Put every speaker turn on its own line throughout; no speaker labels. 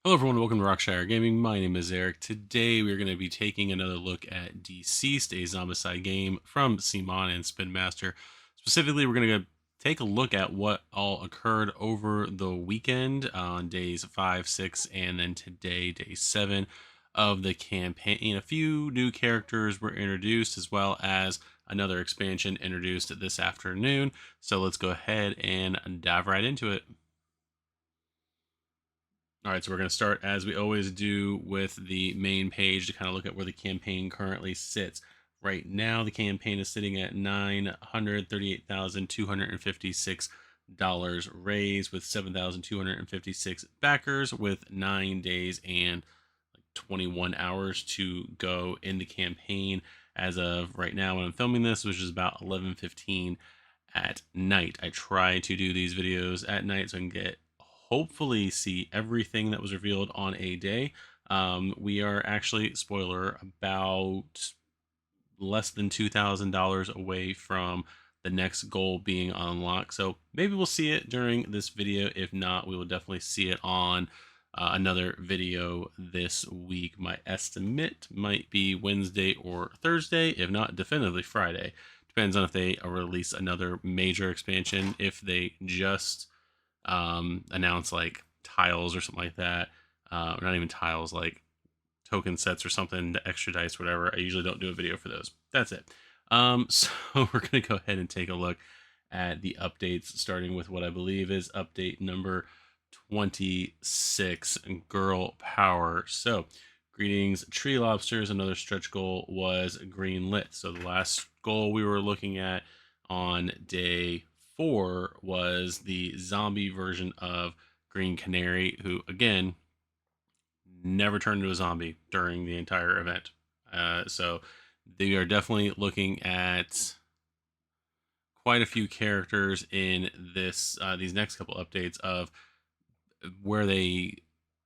Hello everyone, welcome to Rockshire Gaming. My name is Eric. Today we are going to be taking another look at DCeased, a Zombicide game from CMON and Spinmaster. Specifically, we're going to take a look at what all occurred over the weekend on days 5, 6, and then today, day 7 of the campaign. A few new characters were introduced, as well as another expansion introduced this afternoon. So let's go ahead and dive right into it. All right, so we're going to start as we always do with the main page to kind of look at where the campaign currently sits. Right now, the campaign is sitting at $938,256 raised with 7,256 backers with 9 days and 21 hours to go in the campaign as of right now when I'm filming this, which is about 11:15 at night. I try to do these videos at night so I can hopefully see everything that was revealed on a day. We are actually, spoiler, about less than $2,000 away from the next goal being unlocked. So maybe we'll see it during this video. If not, we will definitely see it on another video this week. My estimate might be Wednesday or Thursday, if not definitively Friday. Depends on if they release another major expansion. If they just announce like tiles or something like that, or not even tiles, like token sets or something, the extra dice, whatever. I usually don't do a video for those. That's it. So we're going to go ahead and take a look at the updates, starting with what I believe is update number 26, Girl Power. So greetings, Tree Lobsters. Another stretch goal was green lit. So the last goal we were looking at on day 4 was the zombie version of Green Canary, who again never turned into a zombie during the entire event. So they are definitely looking at quite a few characters in this these next couple updates of where they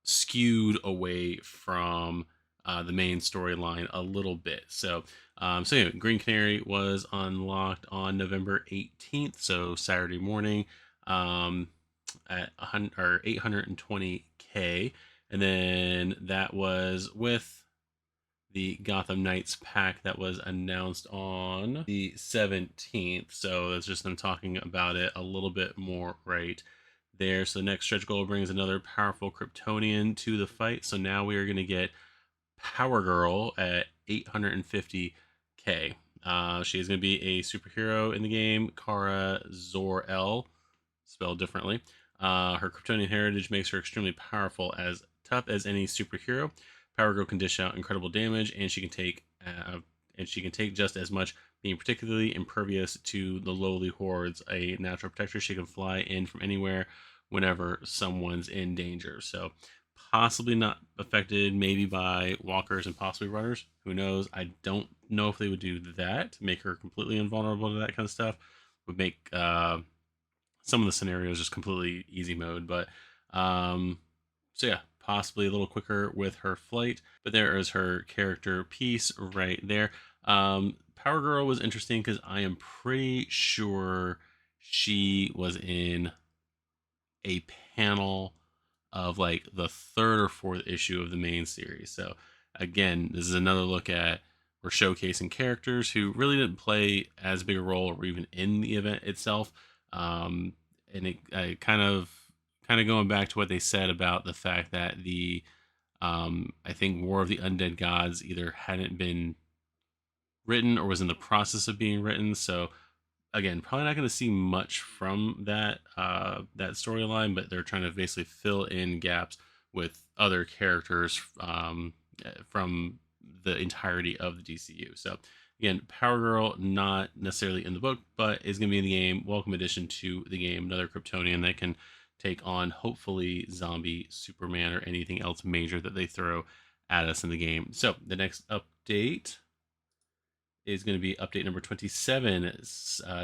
skewed away from the main storyline a little bit. So anyway, Green Canary was unlocked on November 18th, so Saturday morning, at 820k, and then that was with the Gotham Knights pack that was announced on the 17th. So that's just them talking about it a little bit more right there. So the next stretch goal brings another powerful Kryptonian to the fight. So now we are going to get Power Girl at 850k. She is going to be a superhero in the game, Kara Zor-El, spelled differently. Her Kryptonian heritage makes her extremely powerful, as tough as any superhero. Power Girl can dish out incredible damage, and she can take just as much, being particularly impervious to the lowly hordes. A natural protector, she can fly in from anywhere whenever someone's in danger. So possibly not affected maybe by walkers and possibly runners. Who knows? I don't know if they would do that, make her completely invulnerable to that kind of stuff. Would make some of the scenarios just completely easy mode. But so yeah, possibly a little quicker with her flight. But there is her character piece right there. Power Girl was interesting because I am pretty sure she was in a panel of like the 3rd or 4th issue of the main series. So again, this is another look at, we're showcasing characters who really didn't play as big a role or even in the event itself. And it kind of going back to what they said about the fact that the I think War of the Undead Gods either hadn't been written or was in the process of being written. So again, probably not going to see much from that storyline, but they're trying to basically fill in gaps with other characters from the entirety of the DCU. So again, Power Girl not necessarily in the book, but is going to be in the game. Welcome addition to the game. Another Kryptonian that can take on hopefully zombie Superman or anything else major that they throw at us in the game. So the next update is going to be update number 27,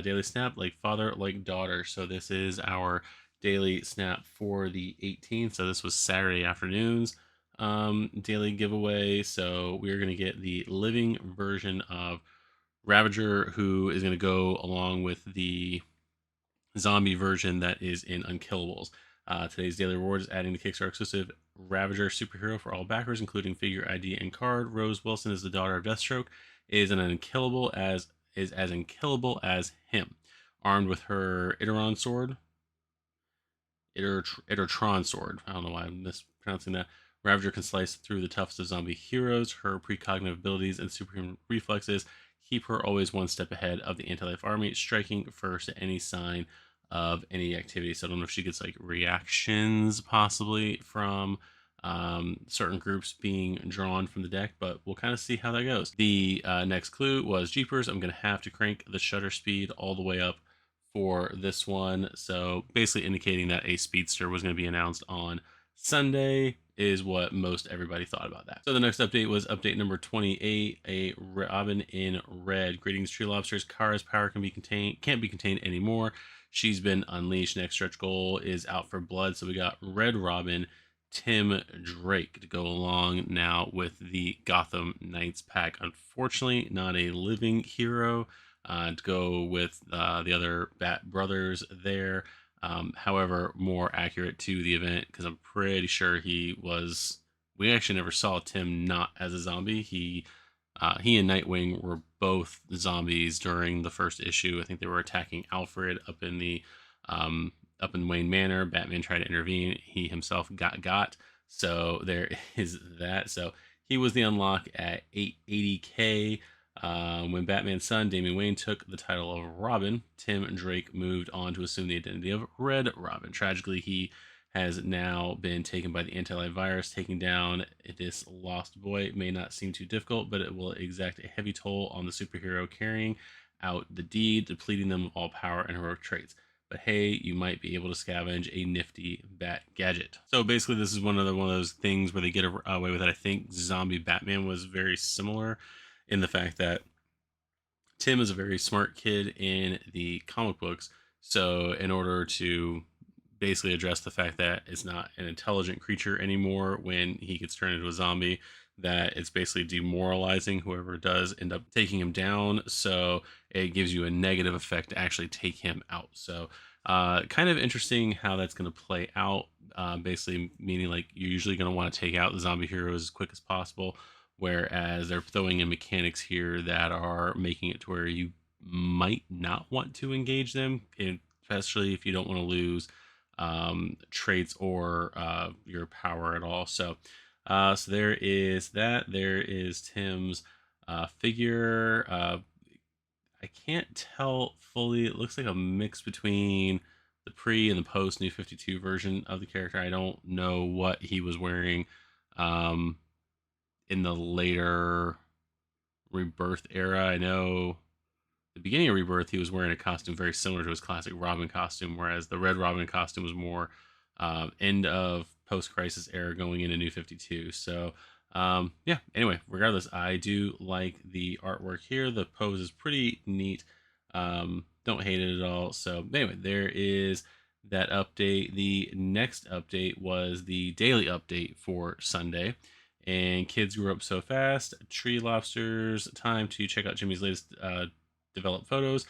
daily snap, like father, like daughter. So this is our daily snap for the 18th. So this was Saturday afternoon's daily giveaway. So we're going to get the living version of Ravager, who is going to go along with the zombie version that is in Unkillables. Today's daily reward is adding the Kickstarter exclusive Ravager superhero for all backers, including figure ID and card. Rose Wilson is the daughter of Deathstroke, is as unkillable as him. Armed with her Iteron sword, Itertron sword. I don't know why I'm mispronouncing that. Ravager can slice through the toughest of zombie heroes. Her precognitive abilities and superhuman reflexes keep her always one step ahead of the anti-life army, striking first at any sign of any activity. So I don't know if she gets like reactions possibly from certain groups being drawn from the deck, but we'll kind of see how that goes. The next clue was Jeepers. I'm going to have to crank the shutter speed all the way up for this one. So basically indicating that a speedster was going to be announced on Sunday is what most everybody thought about that. So the next update was update number 28, a Robin in red. Greetings, Tree Lobsters. Kara's power can't be contained anymore. She's been unleashed. Next stretch goal is out for blood. So we got Red Robin, Tim Drake to go along now with the Gotham Knights pack. Unfortunately, not a living hero to go with the other Bat brothers there. However, more accurate to the event, because I'm pretty sure he was. We actually never saw Tim not as a zombie. He and Nightwing were both zombies during the first issue. I think they were attacking Alfred up in Wayne Manor. Batman tried to intervene. He himself got. So there is that. So he was the unlock at 880k. When Batman's son, Damian Wayne, took the title of Robin, Tim Drake moved on to assume the identity of Red Robin. Tragically, he has now been taken by the anti-life virus. Taking down this lost boy may not seem too difficult, but it will exact a heavy toll on the superhero carrying out the deed, depleting them of all power and heroic traits. But hey, you might be able to scavenge a nifty bat gadget. So basically, this is one of those things where they get away with it. I think Zombie Batman was very similar in the fact that Tim is a very smart kid in the comic books. So in order to basically address the fact that it's not an intelligent creature anymore when he gets turned into a zombie, that it's basically demoralizing whoever does end up taking him down. So it gives you a negative effect to actually take him out. So kind of interesting how that's going to play out. Basically meaning like you're usually going to want to take out the zombie heroes as quick as possible, whereas they're throwing in mechanics here that are making it to where you might not want to engage them, especially if you don't want to lose traits or your power at all. So there is that. There is Tim's figure. I can't tell fully. It looks like a mix between the pre and the post New 52 version of the character. I don't know what he was wearing in the later Rebirth era. I know the beginning of Rebirth, he was wearing a costume very similar to his classic Robin costume, whereas the Red Robin costume was more end of post-crisis era going into New 52. So yeah, anyway, regardless, I do like the artwork here. The pose is pretty neat. Don't hate it at all. So anyway, there is that update. The next update was the daily update for Sunday. And kids grew up so fast. Tree Lobsters, time to check out Jimmy's latest developed photos.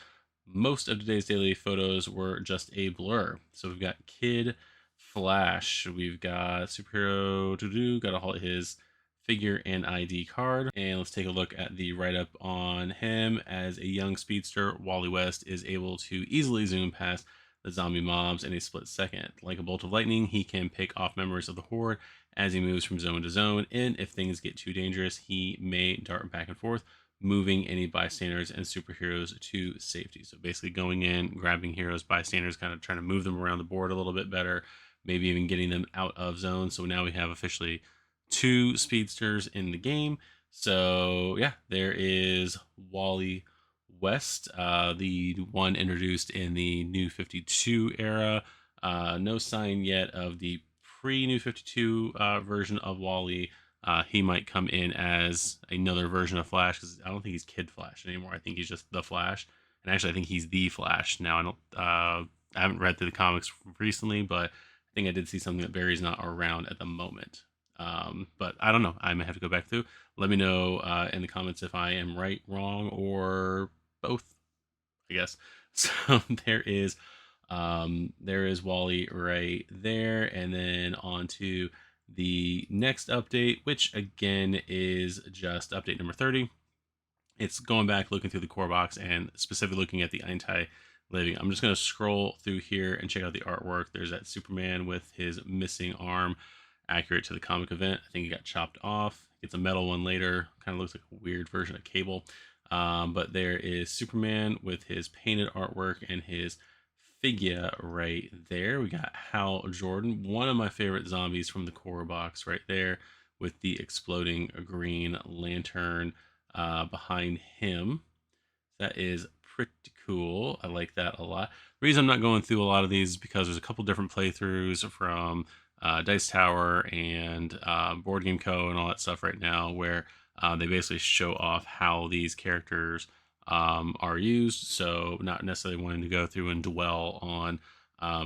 Most of today's daily photos were just a blur. So we've got Kid Flash. We've got Superhero got his figure and ID card. And let's take a look at the write-up on him. As a young speedster, Wally West is able to easily zoom past the zombie mobs in a split second. Like a bolt of lightning, he can pick off members of the horde as he moves from zone to zone, and if things get too dangerous, he may dart back and forth, moving any bystanders and superheroes to safety. So basically going in, grabbing heroes, bystanders, kind of trying to move them around the board a little bit better, maybe even getting them out of zone. So now we have officially 2 speedsters in the game. So yeah, there is Wally West, the one introduced in the New 52 era. No sign yet of the pre-New 52 version of Wally. He might come in as another version of Flash, because I don't think he's Kid Flash anymore. I think he's just the Flash, and actually I think he's the Flash now. I haven't read through the comics recently, but I think I did see something that Barry's not around at the moment. But I don't know. I might have to go back through. Let me know in the comments if I am right, wrong, or both, I guess. So there is There is Wally right there, and then on to the next update, which again is just update number 30. It's going back, looking through the core box, and specifically looking at the anti-living. I'm just going to scroll through here and check out the artwork. There's that Superman with his missing arm, accurate to the comic event. I think he got chopped off. Gets a metal one later. Kind of looks like a weird version of Cable. But there is Superman with his painted artwork and his figure right there. We got Hal Jordan, one of my favorite zombies from the core box right there, with the exploding green lantern behind him. That is pretty cool. I like that a lot. The reason I'm not going through a lot of these is because there's a couple different playthroughs from Dice Tower and Board Game Co. and all that stuff right now, where they basically show off how these characters are used. So not necessarily wanting to go through and dwell on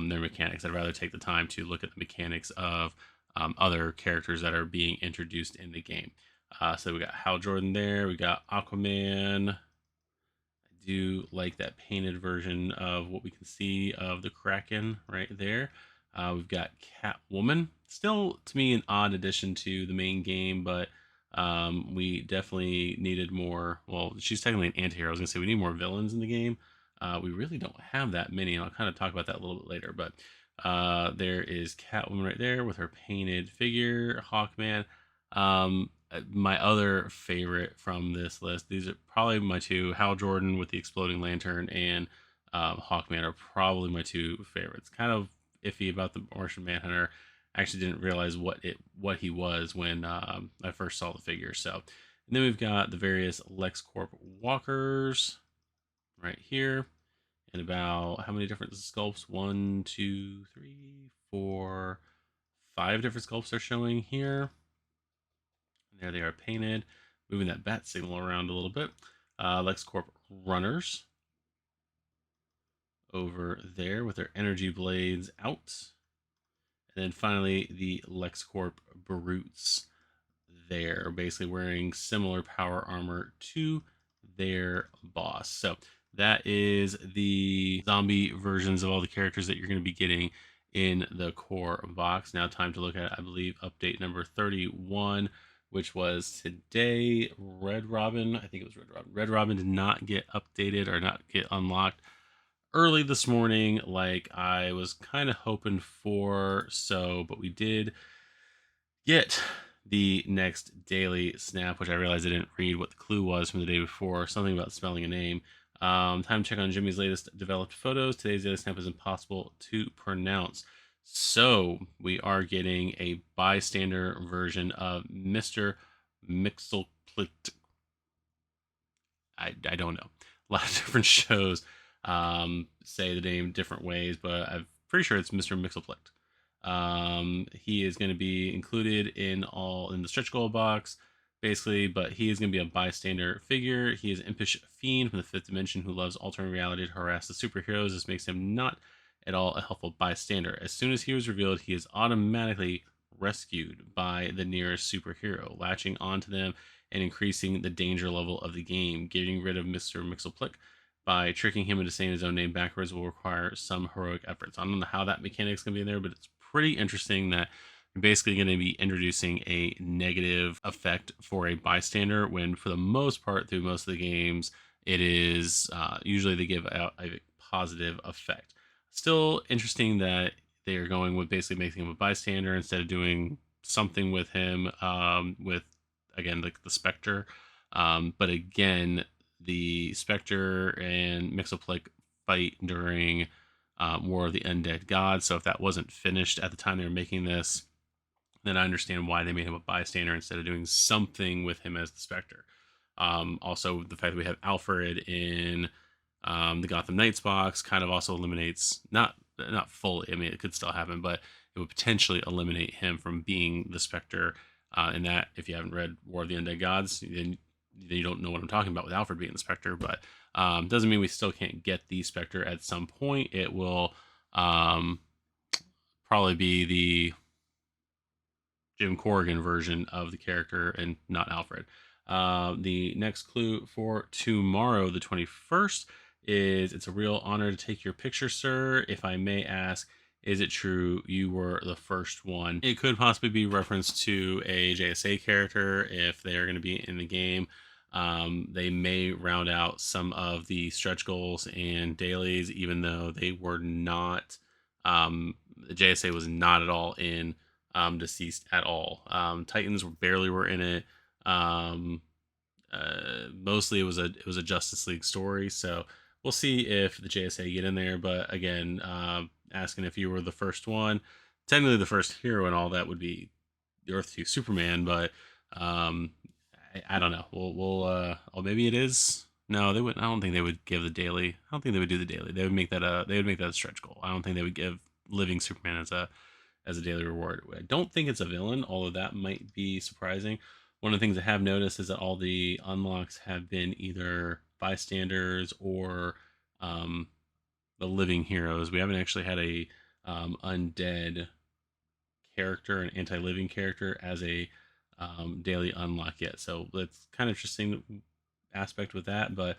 their mechanics. I'd rather take the time to look at the mechanics of other characters that are being introduced in the game. So we got Hal Jordan there. We got Aquaman. I do like that painted version of what we can see of the Kraken right there. We've got Catwoman. Still, to me, an odd addition to the main game, but we definitely needed more. Well, she's technically an anti-hero. I was going to say we need more villains in the game. We really don't have that many, and I'll kind of talk about that a little bit later. But there is Catwoman right there with her painted figure, Hawkman. My other favorite from this list, these are probably my two. Hal Jordan with the exploding lantern and Hawkman are probably my two favorites. Kind of iffy about the Martian Manhunter. I actually didn't realize what he was when I first saw the figure. So, and then we've got the various LexCorp walkers right here, and about how many different sculpts? 1, 2, 3, 4, 5 different sculpts are showing here. And there they are painted, moving that bat signal around a little bit. LexCorp runners over there with their energy blades out. And then finally, the LexCorp brutes there, basically wearing similar power armor to their boss. So that is the zombie versions of all the characters that you're going to be getting in the core box. Now time to look at, I believe, update number 31, which was today. Red Robin, I think it was Red Robin. Red Robin did not get updated or not get unlocked early this morning like I was kind of hoping for. So, but we did get the next daily snap, which I realized I didn't read what the clue was from the day before, something about spelling a name. Time to check on Jimmy's latest developed photos. Today's daily snap is impossible to pronounce. So we are getting a bystander version of Mr. Mxyzptlk. I don't know. A lot of different shows say the name different ways, but I'm pretty sure it's Mr. Mxyzptlk. He is going to be included in the stretch goal box, basically, but he is going to be a bystander figure. He is an impish fiend from the fifth dimension who loves alternate reality to harass the superheroes. This makes him not at all a helpful bystander. As soon as he was revealed, he is automatically rescued by the nearest superhero, latching onto them and increasing the danger level of the game. Getting rid of Mr. Mxyzptlk by tricking him into saying his own name backwards will require some heroic efforts. I don't know how that mechanic's going to be in there, but it's pretty interesting that you're basically going to be introducing a negative effect for a bystander when, for the most part, through most of the games, it is usually they give out a positive effect. Still interesting that they are going with basically making him a bystander instead of doing something with him with, again, like the Spectre. But again, the Spectre and Mxyzptlk fight during War of the Undead Gods. So if that wasn't finished at the time they were making this, then I understand why they made him a bystander instead of doing something with him as the Spectre. Also, the fact that we have Alfred in the Gotham Knights box kind of also eliminates, not fully, I mean, it could still happen, but it would potentially eliminate him from being the Spectre. And that, if you haven't read War of the Undead Gods, then you don't know what I'm talking about with Alfred being the Spectre, but doesn't mean we still can't get the Spectre at some point. It will probably be the Jim Corrigan version of the character and not Alfred. The next clue for tomorrow, the 21st, is, "It's a real honor to take your picture, sir. If I may ask, is it true you were the first one?" It could possibly be reference to a JSA character if they are going to be in the game. They may round out some of the stretch goals and dailies, even though they were not. The JSA was not at all in DCeased at all. Titans barely were in it. Mostly it was a Justice League story, so we'll see if the JSA get in there. But again, asking if you were the first one, technically the first hero and all that would be the Earth 2 Superman, but I don't know. Oh, maybe it is. No, they would. I don't think they would give the daily. I don't think they would do the daily. They would make that a stretch goal. I don't think they would give living Superman as a daily reward. I don't think it's a villain, although that might be surprising. One of the things I have noticed is that all the unlocks have been either bystanders or the living heroes. We haven't actually had a undead character, an anti-living character, as a daily unlock yet. So that's kind of interesting aspect with that. But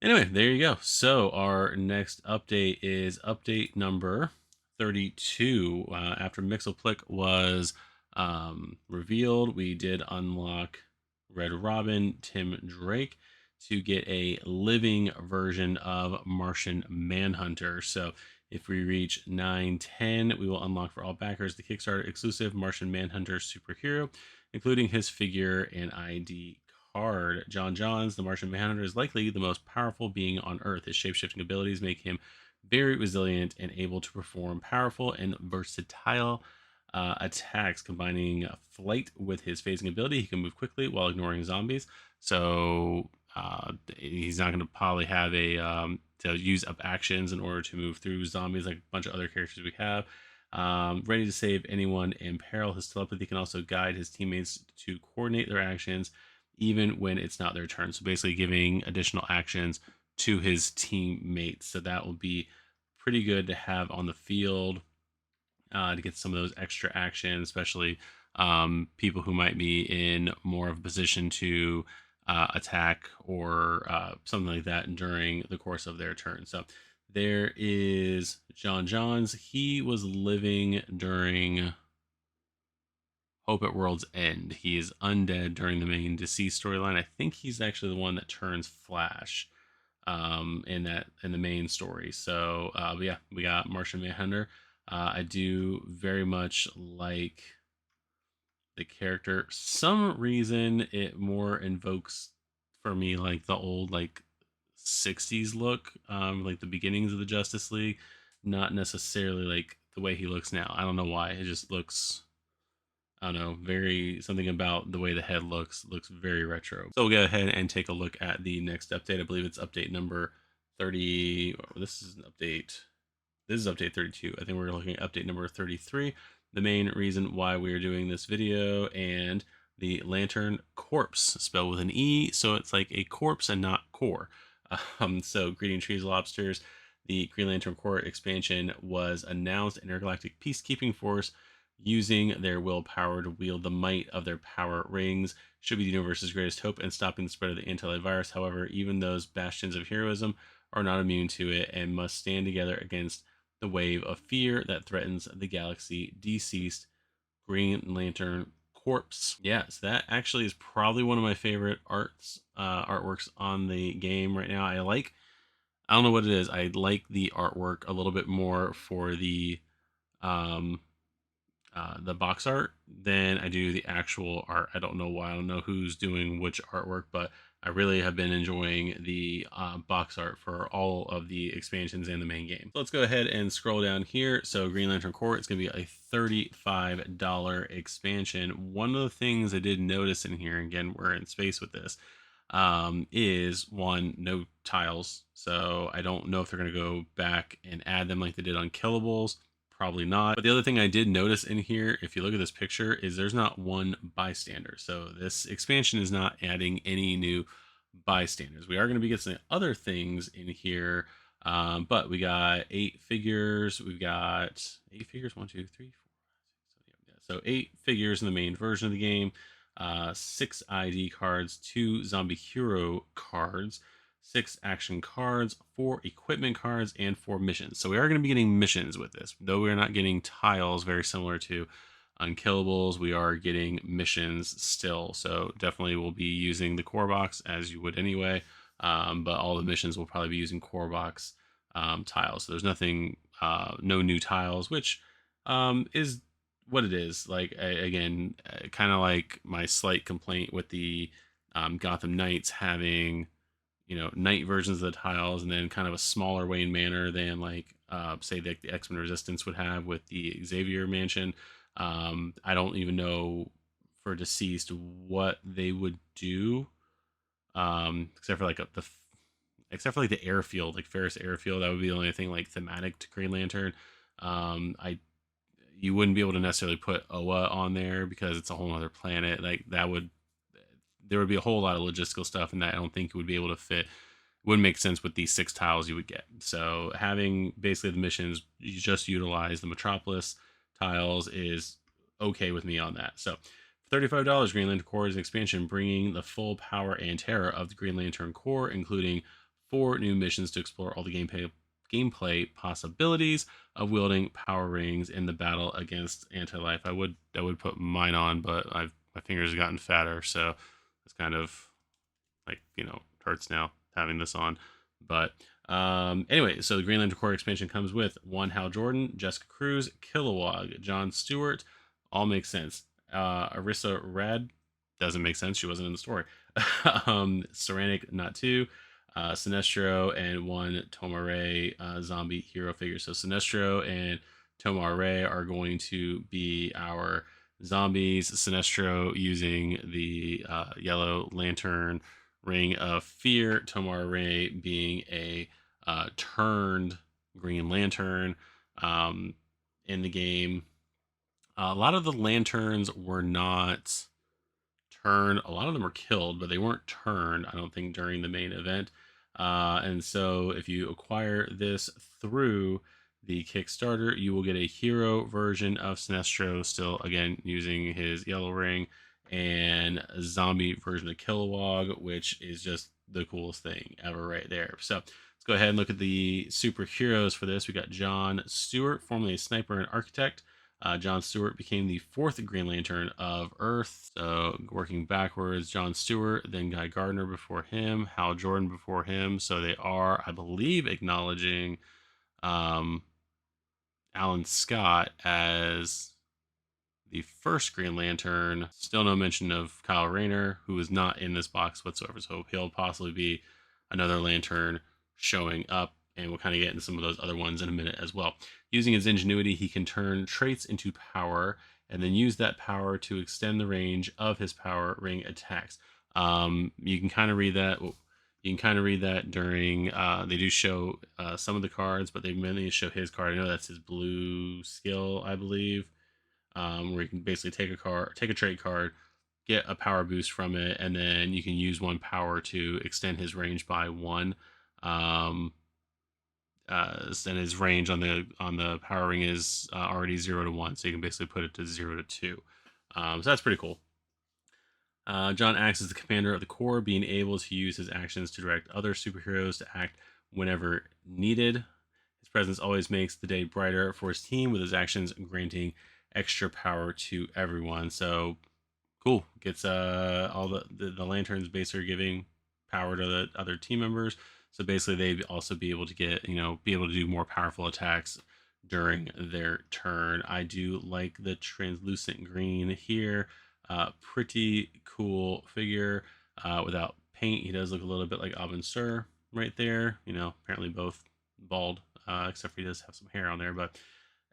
anyway, there you go. So our next update is update number 32. After Mxyzptlk was revealed, we did unlock Red Robin, Tim Drake, to get a living version of Martian Manhunter. So if we reach 910, we will unlock for all backers the Kickstarter exclusive Martian Manhunter superhero, including his figure and ID card. John Johns, the Martian Manhunter, is likely the most powerful being on Earth. His shapeshifting abilities make him very resilient and able to perform powerful and versatile attacks, combining flight with his phasing ability. He can move quickly while ignoring zombies. So he's not going to probably have a to use up actions in order to move through zombies like a bunch of other characters we have. Ready to save anyone in peril. His telepathy can also guide his teammates to coordinate their actions even when it's not their turn. So basically giving additional actions to his teammates. So that will be pretty good to have on the field to get some of those extra actions, especially people who might be in more of a position to attack or something like that during the course of their turn. So there is John Johns. He was living during Hope at World's End. He is undead during the main DCeased storyline. I think he's actually the one that turns Flash in the main story. So but yeah, we got Martian Manhunter. I do very much like the character. Some reason it more invokes for me like the old like 60s look, like the beginnings of the Justice League, not necessarily like the way he looks now. I don't know why. It just looks, I don't know, very something about the way the head looks very retro. So we'll go ahead and take a look at the next update. I believe it's update number 30. This is an update. This is update 32. I think we're looking at update number 33. The main reason why we are doing this video, and the Lantern Corpse, spelled with an E, so it's like a corpse and not core. So greeting trees, lobsters. The Green Lantern Corps expansion was announced. An intergalactic peacekeeping force using their willpower to wield the might of their power rings should be the universe's greatest hope in stopping the spread of the anti-life virus. However, even those bastions of heroism are not immune to it and must stand together against the wave of fear that threatens the galaxy. DCeased, Green Lantern Corpse. Yeah, so that actually is probably one of my favorite artworks on the game right now. I don't know what it is. I like the artwork a little bit more for um the box art than I do the actual art. I don't know why. I don't know who's doing which artwork, but I really have been enjoying the box art for all of the expansions in the main game. So let's go ahead and scroll down here. So Green Lantern Corps, it's going to be a $35 expansion. One of the things I did notice in here, again, we're in space with this, is one, no tiles. So I don't know if they're going to go back and add them like they did on Killables. Probably not. But the other thing I did notice in here, if you look at this picture, is there's not one bystander. So this expansion is not adding any new bystanders. We are going to be getting some other things in here, but we got 8 figures. We've got 8 figures. 1, 2, 3, 4, 5, 6, 7, 8. So 8 figures in the main version of the game. 6 ID cards, 2 zombie hero cards, 6 action cards, 4 equipment cards, and 4 missions. So we are going to be getting missions with this, though we're not getting tiles, very similar to Unkillables. We are getting missions still, so definitely we'll be using the core box as you would anyway. But all the missions will probably be using core box tiles. So there's nothing, no new tiles, which is what it is. Like again, kind of like my slight complaint with the Gotham Knights having, you know, night versions of the tiles and then kind of a smaller Wayne Manor than like say the X-Men Resistance would have with the Xavier Mansion. I don't even know for DCeased what they would do, except for like except for like the airfield, like Ferris Airfield. That would be the only thing like thematic to Green Lantern. I You wouldn't be able to necessarily put Oa on there because it's a whole other planet. Like that would, there would be a whole lot of logistical stuff, and that I don't think it would be able to fit. Wouldn't make sense with these 6 tiles you would get. So having basically the missions, you just utilize the Metropolis tiles is okay with me on that. So for $35, Green Lantern Corps is an expansion bringing the full power and terror of the Green Lantern Corps, including 4 new missions to explore all the gameplay possibilities of wielding power rings in the battle against anti-life. I would put mine on, but my fingers have gotten fatter, so it's kind of like, you know, hurts now having this on. But anyway, so the Green Lantern Corps expansion comes with 1 Hal Jordan, Jessica Cruz, Kilowog, John Stewart. All makes sense. Arissa Rad doesn't make sense. She wasn't in the story. Ceramic Not 2, Sinestro, and 1 Tomare zombie hero figure. So Sinestro and Tomare are going to be our zombies. Sinestro using the Yellow Lantern Ring of Fear, Tomare being a turned Green Lantern in the game. A lot of the lanterns were not turned. A lot of them were killed, but they weren't turned, I don't think, during the main event. And so if you acquire this through the Kickstarter, you will get a hero version of Sinestro, still, again, using his yellow ring, and a zombie version of Kilowog, which is just the coolest thing ever right there. So let's go ahead and look at the superheroes for this. We got John Stewart, formerly a sniper and architect. John Stewart became the 4th Green Lantern of Earth. So working backwards, John Stewart, then Guy Gardner before him, Hal Jordan before him. So they are, I believe, acknowledging Alan Scott as the first Green Lantern. Still no mention of Kyle Rayner, who is not in this box whatsoever. So he'll possibly be another Lantern showing up, and we'll kind of get into some of those other ones in a minute as well. Using his ingenuity, he can turn traits into power and then use that power to extend the range of his power ring attacks. You can kind of read that. You can kind of read that during. They do show some of the cards, but they mainly show his card. I know that's his blue skill, I believe, where you can basically take a trait card, get a power boost from it, and then you can use 1 power to extend his range by 1. And his range on the power ring is already 0 to 1, so you can basically put it to 0 to 2. So that's pretty cool. John acts as the commander of the Corps, being able to use his actions to direct other superheroes to act whenever needed. His presence always makes the day brighter for his team, with his actions granting extra power to everyone. So cool. Gets all the lanterns basically giving power to the other team members. So basically, they'd also be able to get, you know, be able to do more powerful attacks during their turn. I do like the translucent green here. Pretty cool figure. Without paint, he does look a little bit like Abin Sur right there. You know, apparently both bald, except for he does have some hair on there. But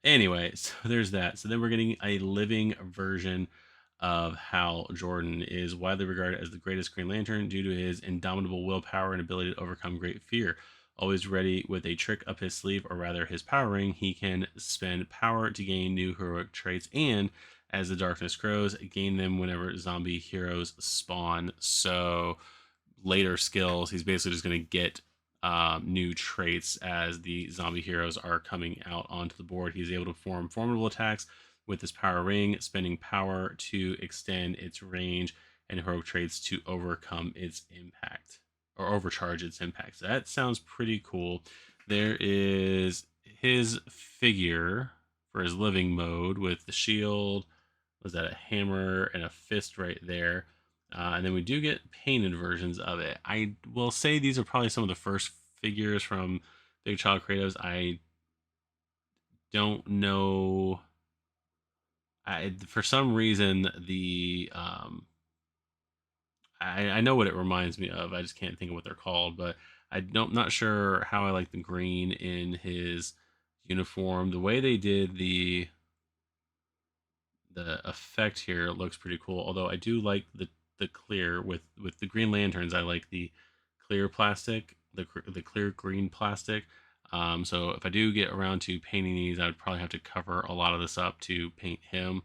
anyway, so there's that. So then we're getting a living version of Hal Jordan. Is widely regarded as the greatest Green Lantern due to his indomitable willpower and ability to overcome great fear. Always ready with a trick up his sleeve, or rather his power ring, he can spend power to gain new heroic traits, and as the darkness grows, gain them whenever zombie heroes spawn. So later skills, he's basically just going to get new traits as the zombie heroes are coming out onto the board. He's able to perform formidable attacks with his power ring, spending power to extend its range, and heroic traits to overcome its impact. or overcharge its impact. So that sounds pretty cool. There is his figure for his living mode with the shield. Was that a hammer and a fist right there? And then we do get painted versions of it. I will say these are probably some of the first figures from Big Child Creatives. I don't know. For some reason, I know what it reminds me of. I just can't think of what they're called, but not sure how I like the green in his uniform. The way they did the effect here looks pretty cool. Although I do like the clear with the Green Lanterns. I like the clear plastic, the clear green plastic. So if I do get around to painting these, I would probably have to cover a lot of this up to paint him.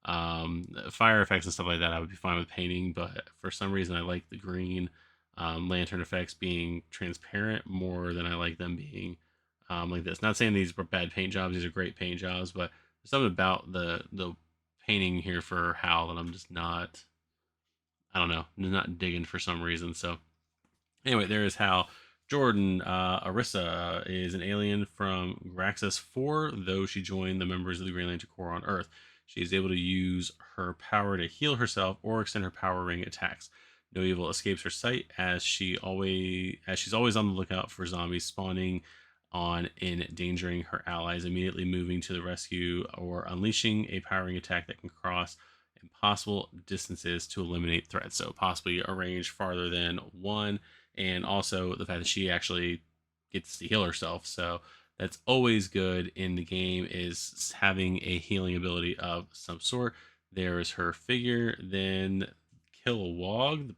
Fire effects and stuff like that, I would be fine with painting, but for some reason, I like the green lantern effects being transparent more than I like them being like this. Not saying these were bad paint jobs; these are great paint jobs, but there's something about the painting here for Hal that I'm just not. I don't know, not digging for some reason. So anyway, there is Hal. Jordan, Arissa is an alien from Graxus 4, though she joined the members of the Green Lantern Corps on Earth. She is able to use her power to heal herself or extend her power ring attacks. No evil escapes her sight as she's always on the lookout for zombies spawning on endangering her allies, immediately moving to the rescue or unleashing a powering attack that can cross impossible distances to eliminate threats. So possibly a range farther than one, and also the fact that she actually gets to heal herself. So that's always good in the game, is having a healing ability of some sort. There is her figure. Then Kilowog, the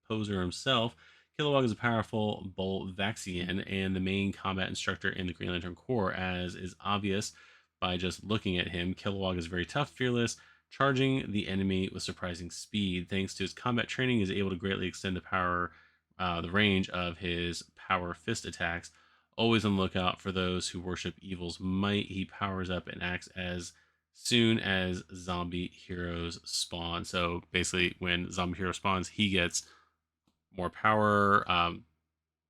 poser himself. Kilowog is a powerful Bolvaxian and the main combat instructor in the Green Lantern Corps, as is obvious by just looking at him. Kilowog is very tough, fearless, charging the enemy with surprising speed. Thanks to his combat training, he is able to greatly extend the range of his power fist attacks. Always on the lookout for those who worship evil's might. He powers up and acts as soon as zombie heroes spawn. So basically, when zombie hero spawns, he gets more power. I think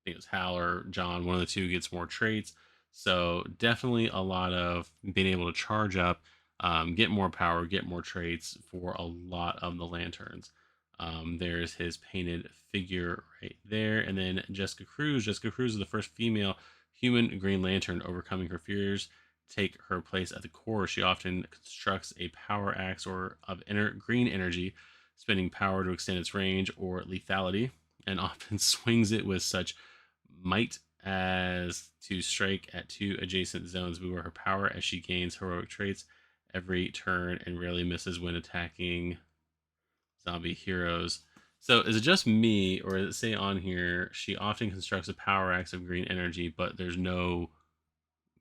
it was Hal or John, one of the two gets more traits. So definitely a lot of being able to charge up, get more power, get more traits for a lot of the lanterns. There's his painted figure right there. And then Jessica Cruz. Jessica Cruz is the first female human Green Lantern, overcoming her fears take her place at the core. She often constructs a power axe or of green energy, spending power to extend its range or lethality, and often swings it with such might as to strike at two adjacent zones. We were her power as she gains heroic traits every turn and rarely misses when attacking zombie heroes. So is it just me, or does it say on here she often constructs a power axe of green energy, but there's no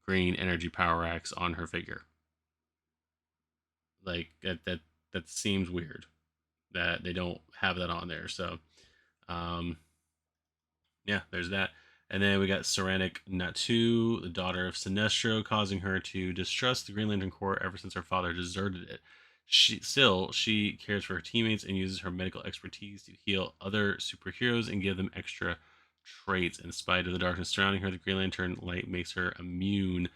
green energy power axe on her figure? Like that seems weird that they don't have that on there. So um yeah, there's that. And then we got Serenic Natu, the daughter of Sinestro, causing her to distrust the Green Lantern Corps ever since her father deserted it. She cares for her teammates and uses her medical expertise to heal other superheroes and give them extra traits. In spite of the darkness surrounding her, the Green Lantern light makes her immune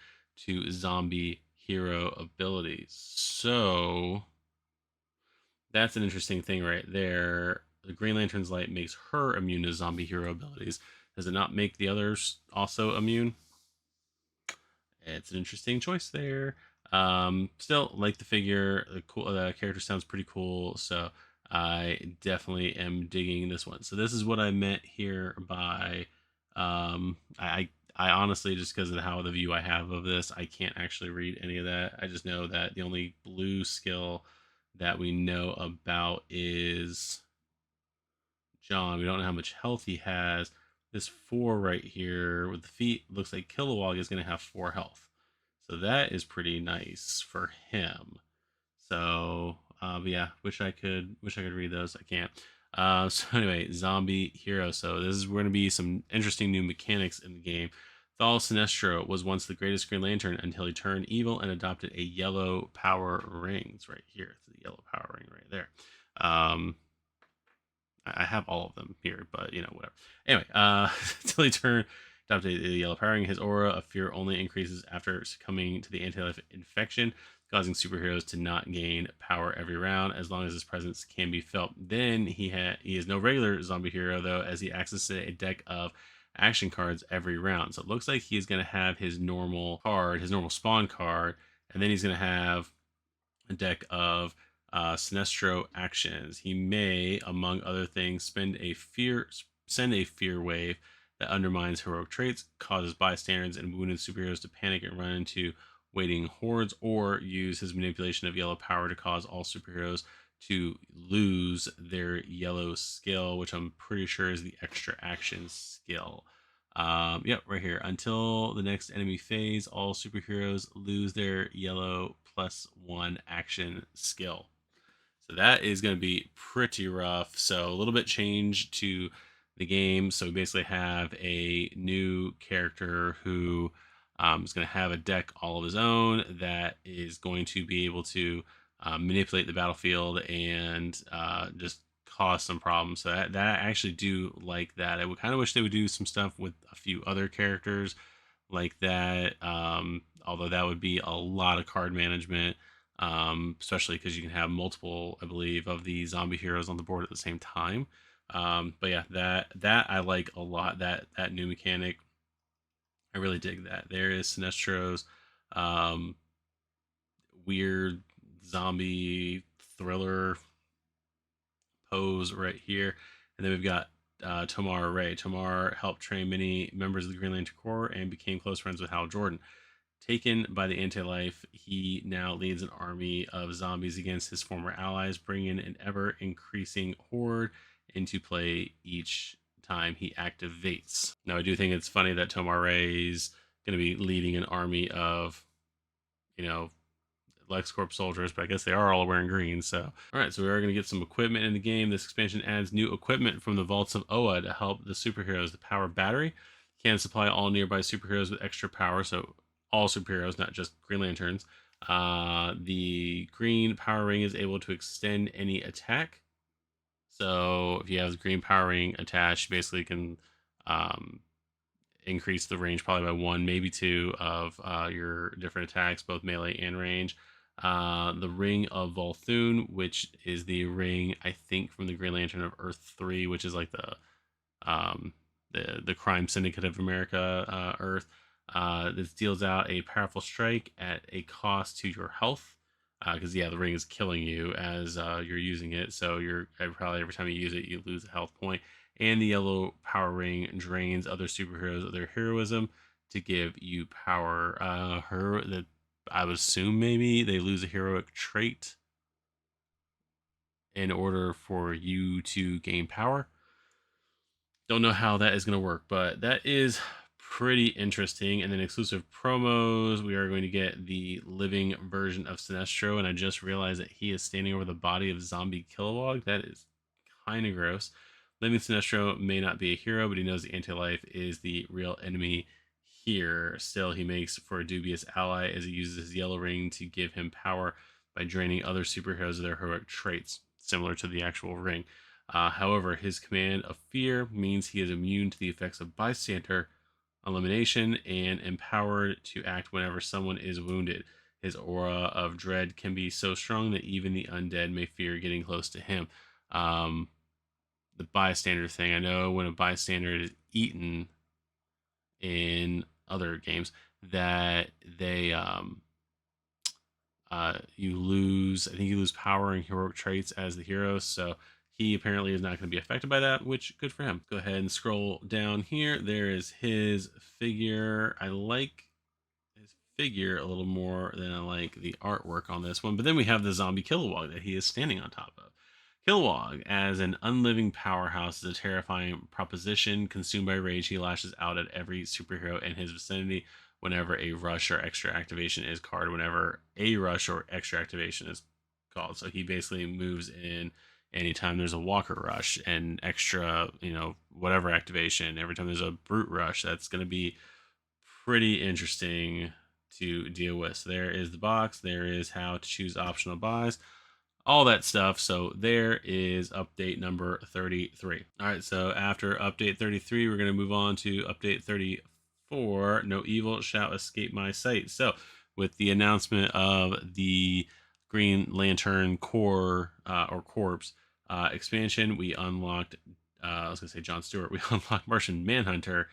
to zombie hero abilities. So that's an interesting thing right there. The Green Lantern's light makes her immune to zombie hero abilities. Does it not make the others also immune? It's an interesting choice there. Still like the figure. The character sounds pretty cool. So I definitely am digging this one. So this is what I meant here by I honestly, just because of how the view I have of this, I can't actually read any of that. I just know that the only blue skill that we know about is John. We don't know how much health he has. This 4 right here with the feet looks like Kilowog is going to have 4 health. So that is pretty nice for him. So, but yeah, wish I could read those. I can't. So anyway, zombie hero. So this is going to be some interesting new mechanics in the game. Thal Sinestro was once the greatest Green Lantern until he turned evil and adopted a yellow power ring. It's right here. It's the yellow power ring right there. I have all of them here, but you know, whatever. Anyway, until he turned to the yellow powering, his aura of fear only increases after succumbing to the anti-life infection, causing superheroes to not gain power every round as long as his presence can be felt. Then he is no regular zombie hero though, as he accesses a deck of action cards every round. So it looks like he's going to have his normal card, his normal spawn card, and then he's going to have a deck of Sinestro actions. He may, among other things, send a fear wave that undermines heroic traits, causes bystanders and wounded superheroes to panic and run into waiting hordes, or use his manipulation of yellow power to cause all superheroes to lose their yellow skill, which I'm pretty sure is the extra action skill. Yep, right here. Until the next enemy phase, all superheroes lose their yellow +1 action skill. So that is going to be pretty rough. So a little bit change to the game. So we basically have a new character who is going to have a deck all of his own that is going to be able to manipulate the battlefield and just cause some problems. So that I actually do like that. I would kind of wish they would do some stuff with a few other characters like that. Although that would be a lot of card management, especially because you can have multiple, I believe, of the zombie heroes on the board at the same time. But yeah, that I like a lot. That new mechanic, I really dig that. There is Sinestro's um, weird zombie thriller pose right here. And then we've got Tomar Ray. Tomar helped train many members of the Green Lantern Corps and became close friends with Hal Jordan. Taken by the anti-life, he now leads an army of zombies against his former allies, bringing an ever-increasing horde into play each time he activates. Now, I do think it's funny that Tomar Ray's going to be leading an army of, LexCorp soldiers, but I guess they are all wearing green. So, all right, so we are going to get some equipment in the game. This expansion adds new equipment from the Vaults of Oa to help the superheroes. The Power Battery can supply all nearby superheroes with extra power, so all superheroes, not just Green Lanterns. The green power ring is able to extend any attack. So if you have the green power ring attached, basically can increase the range probably by 1, maybe 2 of your different attacks, both melee and range. The Ring of Volthoon, which is the ring, I think, from the Green Lantern of Earth 3, which is like the Crime Syndicate of America Earth. This deals out a powerful strike at a cost to your health. Because the ring is killing you as you're using it, so you're probably every time you use it, you lose a health point. And the yellow power ring drains other superheroes of their heroism to give you power. That I would assume maybe they lose a heroic trait in order for you to gain power. Don't know how that is going to work, but that is pretty interesting. And then exclusive promos, we are going to get the living version of Sinestro, and I just realized that he is standing over the body of Zombie Kilowog. That is kind of gross. Living Sinestro may not be a hero, but he knows the anti-life is the real enemy here. Still, he makes for a dubious ally as he uses his yellow ring to give him power by draining other superheroes of their heroic traits, similar to the actual ring. However, his command of fear means he is immune to the effects of bystander elimination and empowered to act whenever someone is wounded. His aura of dread can be so strong that even the undead may fear getting close to him. The bystander thing, I know when a bystander is eaten in other games that they you lose, I think you lose power and heroic traits as the hero, so he apparently is not going to be affected by that, which good for him. Go ahead and scroll down here. There is his figure. I like his figure a little more than I like the artwork on this one. But then we have the zombie Kilowog that he is standing on top of. Kilowog, as an unliving powerhouse, is a terrifying proposition. Consumed by rage, he lashes out at every superhero in his vicinity whenever a rush or extra activation is called. Whenever a rush or extra activation is called. So he basically moves in anytime there's a walker rush and extra, whatever activation. Every time there's a brute rush, that's going to be pretty interesting to deal with. So there is the box. There is how to choose optional buys. all that stuff. So there is update number 33. All right, so after update 33, we're going to move on to update 34. No evil shall escape my sight. So with the announcement of the Green Lantern Core or Corpse expansion, we unlocked, I was going to say John Stewart, we unlocked Martian Manhunter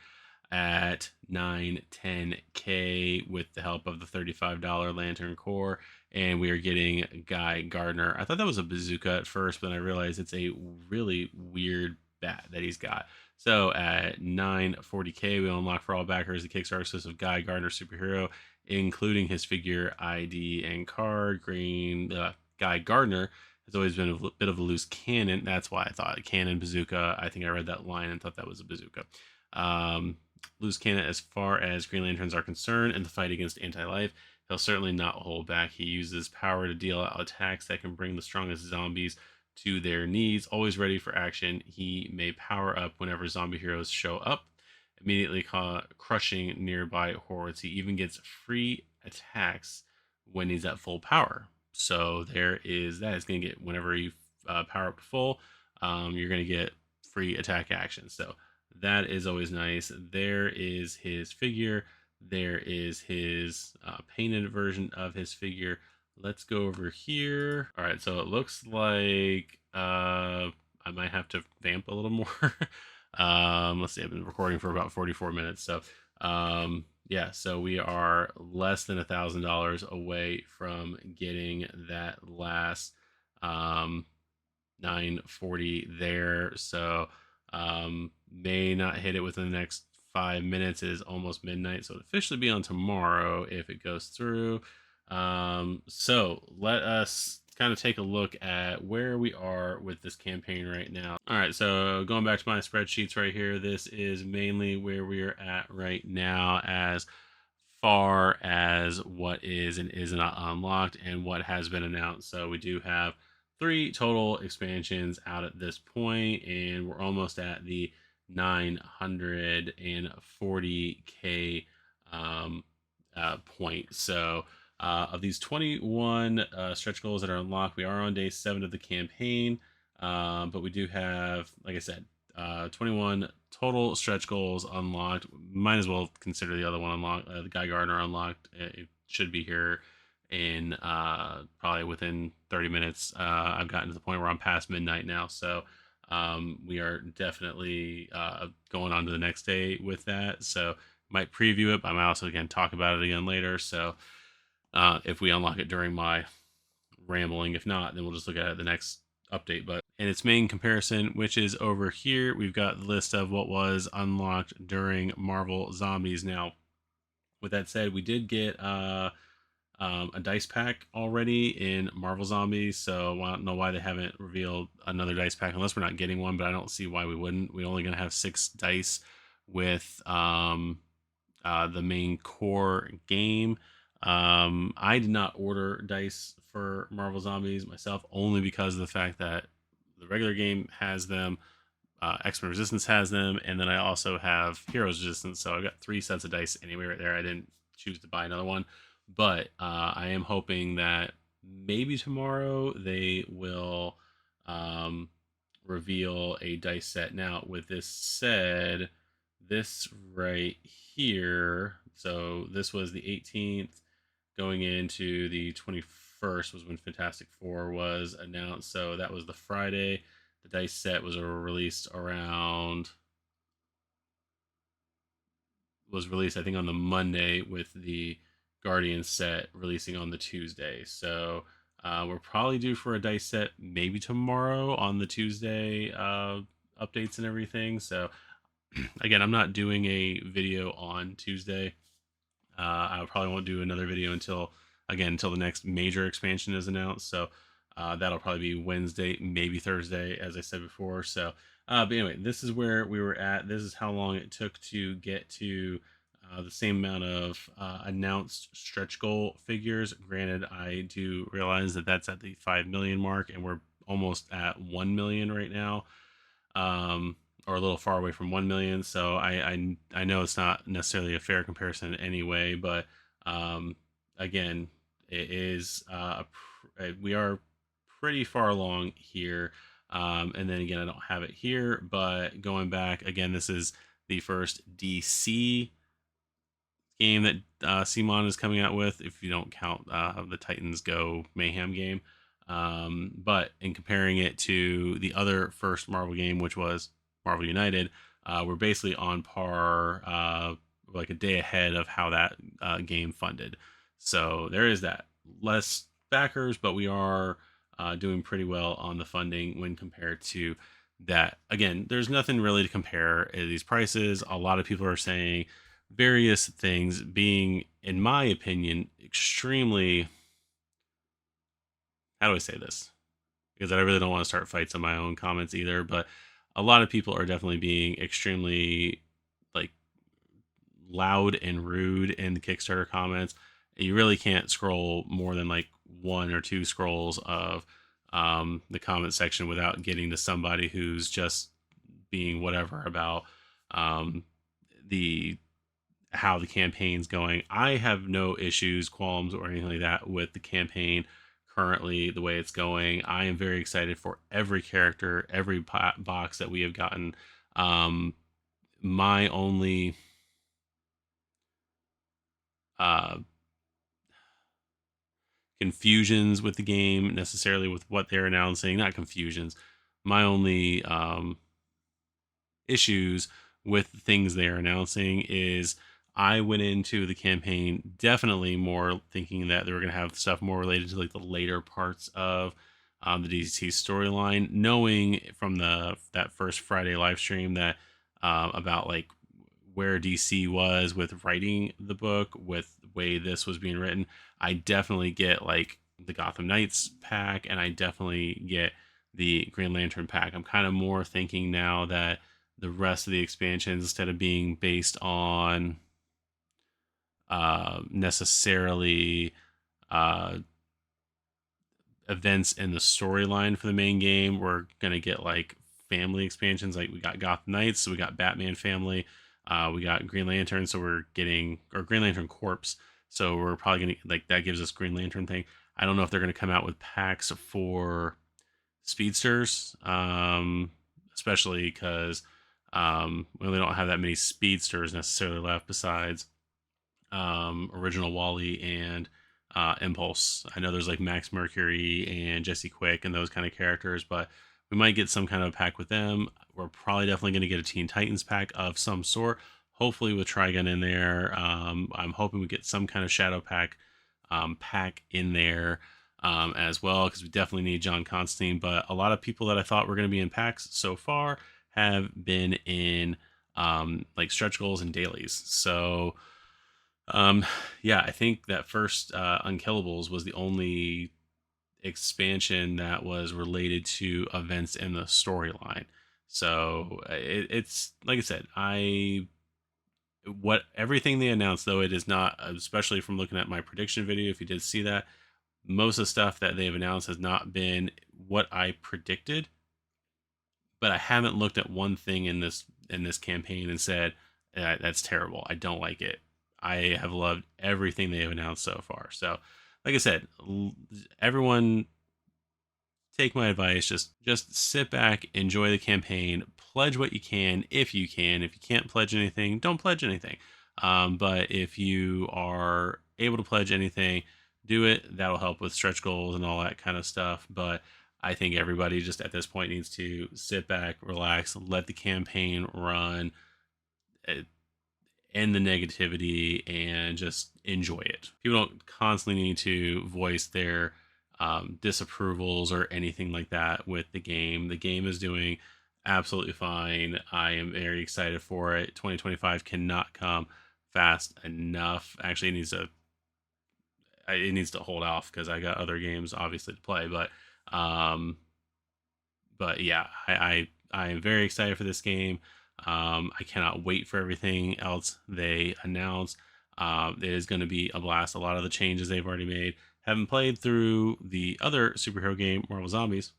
at 910K with the help of the $35 Lantern Core, and we are getting Guy Gardner. I thought that was a bazooka at first, but then I realized it's a really weird bat that he's got. So at 940K, we unlock for all backers the Kickstarter exclusive Guy Gardner superhero, including his figure, ID, and card. Guy Gardner has always been a bit of a loose cannon. That's why I thought cannon bazooka. I think I read that line and thought that was a bazooka. Loose cannon as far as Green Lanterns are concerned in the fight against anti-life. He'll certainly not hold back. He uses power to deal out attacks that can bring the strongest zombies to their knees. Always ready for action, he may power up whenever zombie heroes show up, immediately crushing nearby hordes. He even gets free attacks when he's at full power. So there is that. It's going to get, whenever you power up to full, you're going to get free attack action. So that is always nice. There is his figure. There is his painted version of his figure. Let's go over here. All right, so it looks like I might have to vamp a little more. Let's see, I've been recording for about 44 minutes. So yeah, so we are less than $1,000 away from getting that last 940 there. So may not hit it within the next 5 minutes. It is almost midnight, so it'll officially be on tomorrow if it goes through. So let us kind of take a look at where we are with this campaign right now. All right, so going back to my spreadsheets right here, this is mainly where we are at right now as far as what is and is not unlocked and what has been announced. So we do have 3 total expansions out at this point, and we're almost at the 940K point. So of these 21 stretch goals that are unlocked, we are on day 7 of the campaign, but we do have, like I said, 21 total stretch goals unlocked. Might as well consider the other one unlocked, the Guy Gardner unlocked. It should be here in probably within 30 minutes. I've gotten to the point where I'm past midnight now, so we are definitely going on to the next day with that. So might preview it, but I might also again talk about it again later. So if we unlock it during my rambling, if not, then we'll just look at it the next update. But in its main comparison, which is over here, we've got the list of what was unlocked during Marvel Zombies. Now, with that said, we did get a dice pack already in Marvel Zombies, so I don't know why they haven't revealed another dice pack, unless we're not getting one, but I don't see why we wouldn't. We're only going to have 6 dice with the main core game. I did not order dice for Marvel Zombies myself, only because of the fact that the regular game has them, X-Men Resistance has them, and then I also have Heroes Resistance, so I've got 3 sets of dice anyway right there. I didn't choose to buy another one, but I am hoping that maybe tomorrow they will reveal a dice set. Now, with this said, this right here, so this was the 18th, going into the 21st was when Fantastic Four was announced. So that was the Friday. The dice set was released I think on the Monday, with the Guardian set releasing on the Tuesday. So we're probably due for a dice set maybe tomorrow on the Tuesday updates and everything. So again, I'm not doing a video on Tuesday. I probably won't do another video until the next major expansion is announced. So that'll probably be Wednesday, maybe Thursday, as I said before. So, but anyway, this is where we were at. This is how long it took to get to the same amount of announced stretch goal figures. Granted, I do realize that that's at the 5 million mark, and we're almost at 1 million right now. Or a little far away from 1 million. So I know it's not necessarily a fair comparison anyway, but again, it is we are pretty far along here. And then again, I don't have it here, but going back again, this is the first DC game that CMON is coming out with, if you don't count the Titans Go Mayhem game. But in comparing it to the other first Marvel game, which was Marvel United, we're basically on par, like a day ahead of how that game funded. So there is that. Less backers, but we are doing pretty well on the funding when compared to that. Again, there's nothing really to compare these prices. A lot of people are saying various things, being, in my opinion, extremely, how do I say this? Because I really don't want to start fights on my own comments either, but a lot of people are definitely being extremely like loud and rude in the Kickstarter comments. You really can't scroll more than like one or two scrolls of the comment section without getting to somebody who's just being whatever about the how the campaign's going. I have no issues, qualms, or anything like that with the campaign currently, the way it's going. I am very excited for every character, every box that we have gotten. My only confusions with the game, necessarily with what they're announcing, not confusions, my only issues with the things they're announcing is I went into the campaign definitely more thinking that they were going to have stuff more related to like the later parts of the DC storyline, knowing from that first Friday live stream that about like where DC was with writing the book, with the way this was being written. I definitely get like the Gotham Knights pack, and I definitely get the Green Lantern pack. I'm kind of more thinking now that the rest of the expansions, instead of being based on necessarily events in the storyline for the main game, we're gonna get like family expansions. Like we got Gotham Knights, so we got Batman family, we got Green Lantern, so we're getting, or Green Lantern Corpse, so we're probably gonna like that gives us Green Lantern thing. I don't know if they're gonna come out with packs for speedsters, especially because we really don't have that many speedsters necessarily left besides original Wally and Impulse. I know there's like Max Mercury and Jesse Quick and those kind of characters, but we might get some kind of pack with them. We're probably definitely going to get a Teen Titans pack of some sort, hopefully with Trigun in there. I'm hoping we get some kind of Shadow pack in there as well, because we definitely need John Constantine. But a lot of people that I thought were going to be in packs so far have been in like stretch goals and dailies. So yeah, I think that first Unkillables was the only expansion that was related to events in the storyline. So it's like I said, what everything they announced, though it is not, especially from looking at my prediction video, if you did see that, most of the stuff that they've announced has not been what I predicted. But I haven't looked at one thing in this campaign and said that's terrible, I don't like it. I have loved everything they have announced so far. So, like I said, everyone take my advice. Just sit back, enjoy the campaign, pledge what you can if you can. If you can't pledge anything, don't pledge anything. But if you are able to pledge anything, do it. That'll help with stretch goals and all that kind of stuff. But I think everybody just at this point needs to sit back, relax, let the campaign run, end the negativity, and just enjoy it. People don't constantly need to voice their disapprovals or anything like that with the game. The game is doing absolutely fine. I am very excited for it. 2025 cannot come fast enough. Actually, it needs to hold off because I got other games obviously to play. But yeah, I am very excited for this game. I cannot wait for everything else they announce. It is going to be a blast. A lot of the changes they've already made. Haven't played through the other superhero game, Marvel Zombies,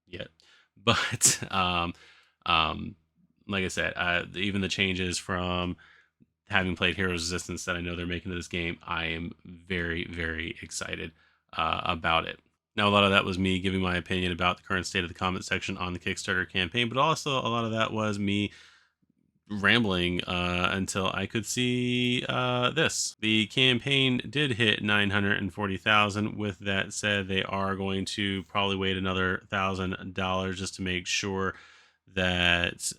yet, but like I said, even the changes from having played Heroes Resistance that I know they're making to this game, I am very, very excited about it. Now, a lot of that was me giving my opinion about the current state of the comment section on the Kickstarter campaign, but also a lot of that was me rambling until I could see this. The campaign did hit 940,000. With that said, they are going to probably wait another $1,000 just to make sure that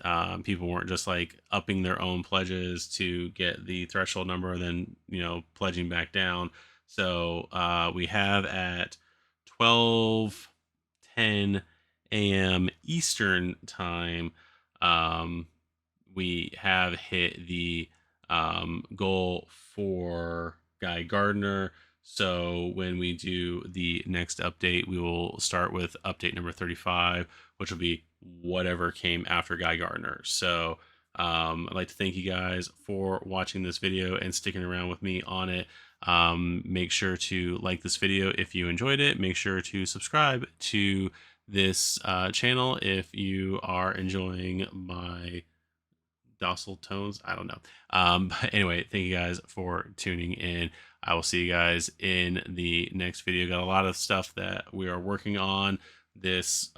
people weren't just like upping their own pledges to get the threshold number and then, you know, pledging back down. So we have at 12:10 a.m. Eastern time. We have hit the goal for Guy Gardner. So when we do the next update, we will start with update number 35, which will be whatever came after Guy Gardner. So I'd like to thank you guys for watching this video and sticking around with me on it. Make sure to like this video if you enjoyed it. Make sure to subscribe to this channel if you are enjoying my docile tones. I don't know. But anyway, thank you guys for tuning in. I will see you guys in the next video. Got a lot of stuff that we are working on this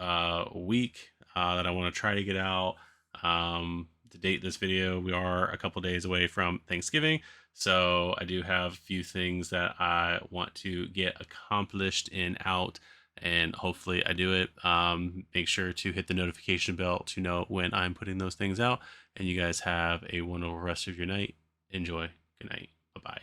week that I want to try to get out. To date this video, we are a couple days away from Thanksgiving. So I do have a few things that I want to get accomplished and out, and hopefully I do it. Make sure to hit the notification bell to know when I'm putting those things out. And you guys have a wonderful rest of your night. Enjoy. Good night. Bye-bye.